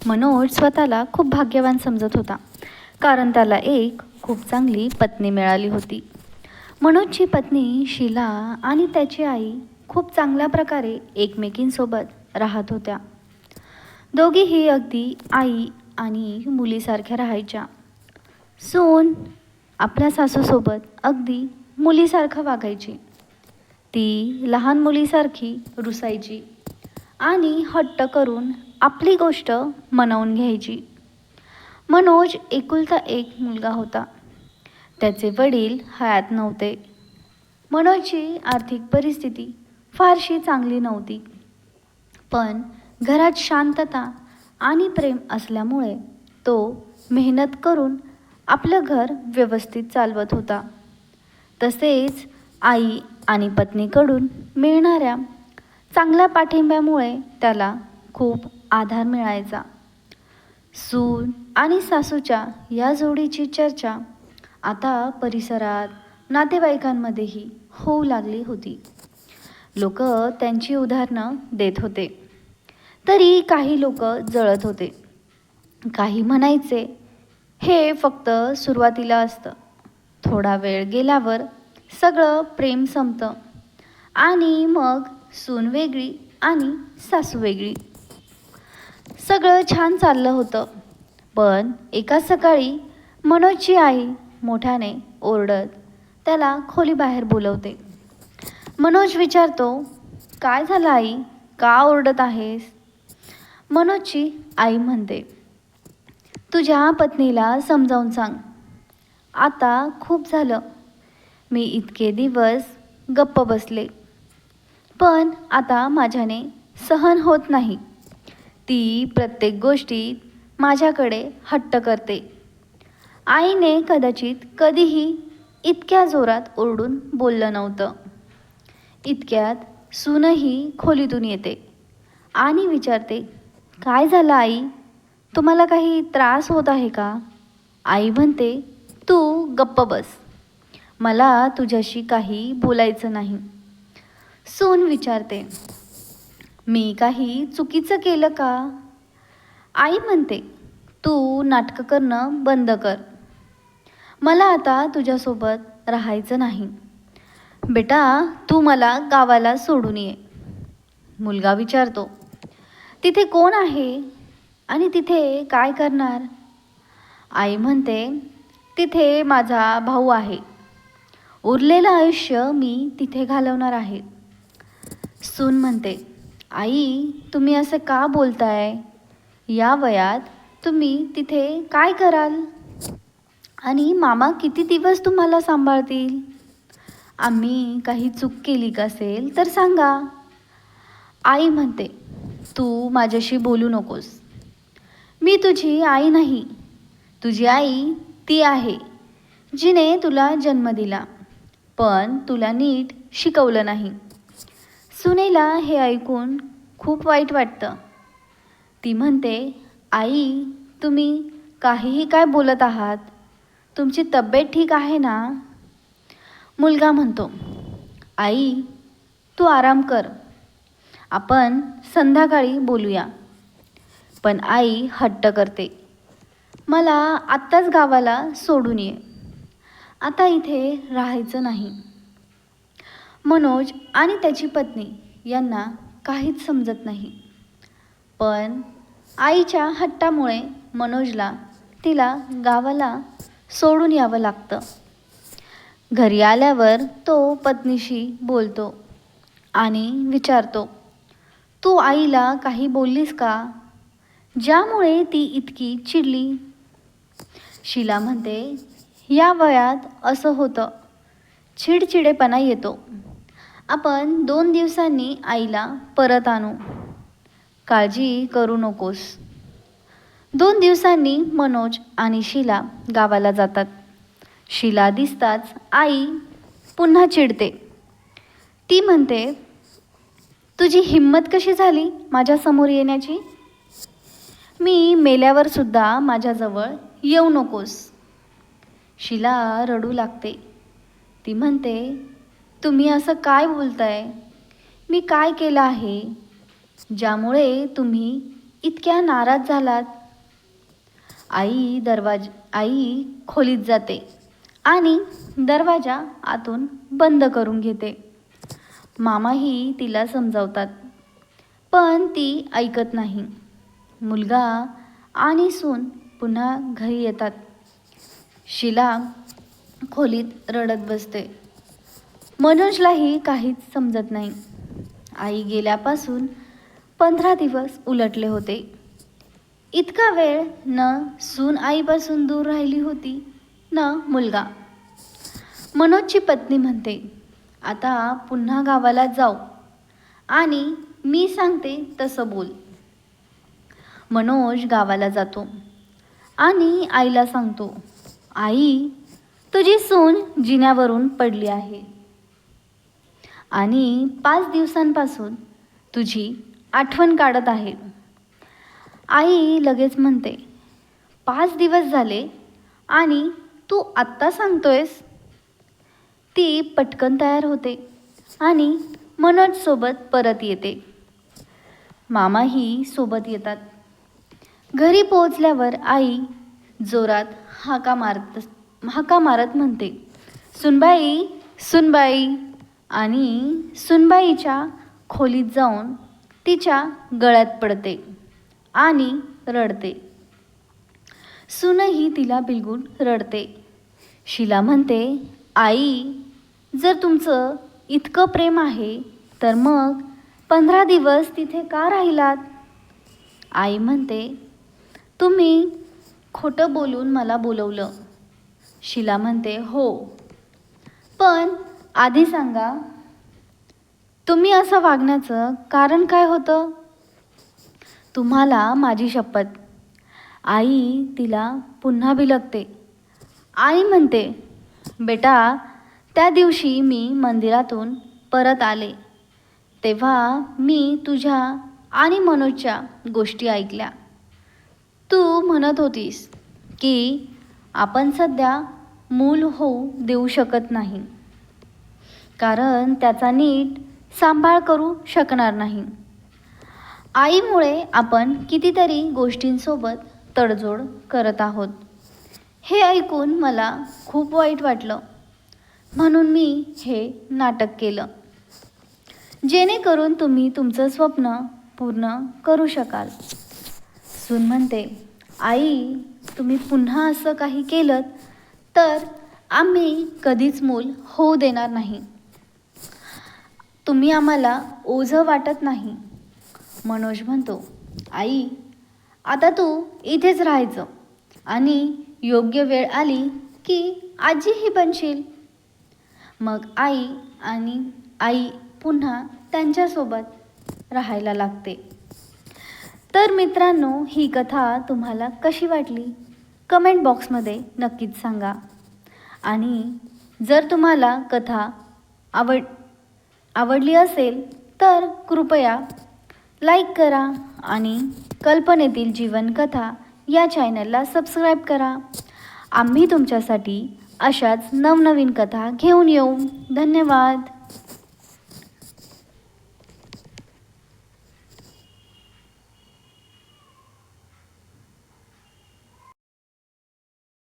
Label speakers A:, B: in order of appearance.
A: मनोज स्वतःला खूप भाग्यवान समजत होता, कारण त्याला एक खूप चांगली पत्नी मिळाली होती. मनोजची पत्नी शीला आणि त्याची आई खूप चांगल्या प्रकारे एकमेकींसोबत राहत होत्या. दोघीही अगदी आई आणि मुलीसारख्या राहायच्या. सून आपल्या सासूसोबत अगदी मुलीसारखं वागायची. ती लहान मुलीसारखी रुसायची आणि हट्ट करून आपली गोष्ट मनवून घ्यायची. मनोज एकुलता एक मुलगा होता. त्याचे वडील हयात नव्हते. मनोजची आर्थिक परिस्थिती फारशी चांगली नव्हती, पण घरात शांतता आणि प्रेम असल्यामुळे तो मेहनत करून आपलं घर व्यवस्थित चालवत होता. तसेच आई आणि पत्नीकडून मिळणाऱ्या चांगल्या पाठिंब्यामुळे त्याला खूप आधार मिळायचा. सून आणि सासूच्या या जोडीची चर्चा आता परिसरात, नातेवाईकांमध्येही होऊ लागली होती. लोक त्यांची उदाहरणं देत होते, तरी काही लोक जळत होते. काही म्हणायचे, हे फक्त सुरुवातीला असतं, थोडा वेळ गेल्यावर सगळं प्रेम संपतं आणि मग सून वेगळी आणि सासू वेगळी. सगळं छान चाललं होतं, पण एका सकाळी मनोजची आई मोठ्याने ओरडत त्याला खोलीबाहेर बोलवते. मनोज विचारतो, काय झालं आई, का ओरडत आहेस? मनोजची आई म्हणते, तुझ्या पत्नीला समजावून सांग. आता खूप झालं, मी इतके दिवस गप्प बसले, पण आता माझ्याने सहन होत नाही. ती प्रत्येक गोष्टीत माझ्याकडे हट्ट करते. आईने कदाचित कधीही इतक्या जोरात ओरडून बोललं नव्हतं. इतक्यात सूनही खोलीतून येते आणि विचारते, काय झालं आई, तुम्हाला काही त्रास होत आहे का? आई म्हणते, तू गप्प बस, मला तुझ्याशी काही बोलायचं नाही. सून विचारते, मी काही चुकीचं केलं का? आई म्हणते, तू नाटकं करणं बंद कर, मला आता तुझ्यासोबत राहायचं नाही. बेटा, तू मला गावाला सोडून ये. मुलगा विचारतो, तिथे कोण आहे आणि तिथे काय करणार? आई म्हणते, तिथे माझा भाऊ आहे, उरलेलं आयुष्य मी तिथे घालवणार आहे. सून म्हणते, आई तुम्ही असं का बोलताय? या वयात तुम्ही तिथे काय कराल? आणि मामा किती दिवस तुम्हाला सांभाळतील? आम्ही काही चूक केली असेल तर सांगा. आई म्हणते, तू माझ्याशी बोलू नकोस, मी तुझी आई नाही. तुझी आई ती आहे जिने तुला जन्म दिला, पण तुला नीट शिकवलं नाही. सुनेला हे ऐकून खूप वाईट वाटतं. ती म्हणते, आई तुम्ही काहीही काय बोलत आहात? तुमची तब्येत ठीक आहे ना? मुलगा म्हणतो, आई तू आराम कर, आपण संध्याकाळी बोलूया. पण आई हट्ट करते, मला आत्ताच गावाला सोडून ये, आता इथे राहायचं नाही. मनोज आणि त्याची पत्नी यांना काहीच समजत नाही, पण आईच्या हट्टामुळे मनोजला तिला गावाला सोडून यावं लागतं. घरी आल्यावर तो पत्नीशी बोलतो आणि विचारतो, तू आईला काही बोललीस का, ज्यामुळे ती इतकी चिडली? शीला म्हणते, या वयात असं होतं, चिडचिडेपणा येतो. आपण 2 दिवसांनी आईला परत आणू, काळजी करू नकोस. 2 दिवसांनी मनोज आणि शीला गावाला जातात. शीला दिसताच आई पुन्हा चिडते. ती म्हणते, तुझी हिम्मत कशी झाली माझ्यासमोर येण्याची? मी मेल्यावर सुद्धा माझ्याजवळ येऊ नकोस. शीला रडू लागते. ती म्हणते, तुम्ही असं काय बोलताय? मी काय केलं आहे ज्यामुळे तुम्ही इतक्या नाराज झालात. आई खोलीत जाते आणि दरवाजा आतून बंद करून घेते. मामाही तिला समजावतात, पण ती ऐकत नाही. मुलगा आणि सून पुन्हा घरी येतात. शीला खोलीत रडत बसते. मनोजलाही काहीच समजत नाही. आई गेल्यापासून 15 दिवस उलटले होते. इतका वेळ न सून आईपासून दूर राहिली होती न मुलगा. मनोजची पत्नी म्हणते, आता पुन्हा गावाला जाऊ आणि मी सांगते तसं बोल. मनोज गावाला जातो आणि आईला सांगतो, आई, तुझी सून जिन्यावरून पडली आहे आणि 5 दिवसांपासून तुझी आठवण काढत आहे. आई लगेच म्हणते, 5 दिवस झाले आणि तू आत्ता सांगतोयस. ती पटकन तयार होते आणि मनोजसोबत परत येते. मामाही सोबत येतात. घरी पोहोचल्यावर आई जोरात हाका मारत म्हणते, सुनबाई, सुनबाई, आणि सुनबाईच्या खोलीत जाऊन तिच्या गळ्यात पडते आणि रडते. सूनही तिला बिलगून रडते. शीला म्हणते, आई, जर तुमचं इतकं प्रेम आहे तर मग 15 दिवस तिथे का राहिलात? आई म्हणते, तुम्ही खोटं बोलून मला बोलवलं. शीला म्हणते, हो, पण आधी सांगा, तुम्ही असं वागण्याचं कारण काय होतं? तुम्हाला माझी शपथ. आई तिला पुन्हा बिलगते. आई म्हणते, बेटा, त्या दिवशी मी मंदिरातून परत आले तेव्हा मी तुझ्या आणि मनोजच्या गोष्टी ऐकल्या. तू म्हणत होतीस की आपण सध्या मूल होऊ देऊ शकत नाही कारण त्याचा नीट सांभाळ करू शकणार नाही. आईमुळे आपण कितीतरी गोष्टींसोबत तडजोड करत आहोत. हे ऐकून मला खूप वाईट वाटलं, म्हणून मी हे नाटक केलं, जेणेकरून तुम्ही तुमचं स्वप्न पूर्ण करू शकाल. सून म्हणते, आई, तुम्ही पुन्हा असं काही केलं तर आम्ही कधीच मूल होऊ देणार नाही. तुम्ही आम्हाला ओझं वाटत नाही. मनोज म्हणतो, आई, आता तू इथेच राहायचं आणि योग्य वेळ आली की आजीही बनशील. मग आई पुन्हा त्यांच्यासोबत राहायला लागते. तर मित्रांनो, ही कथा तुम्हाला कशी वाटली कमेंट बॉक्समध्ये नक्कीच सांगा. आणि जर तुम्हाला कथा आवडली असेल तर कृपया लाईक करा आणि कल्पनेतील जीवनकथा या चॅनलला सबस्क्राईब करा. आम्ही तुमच्यासाठी अशाच नवनवीन कथा घेऊन येऊ. धन्यवाद.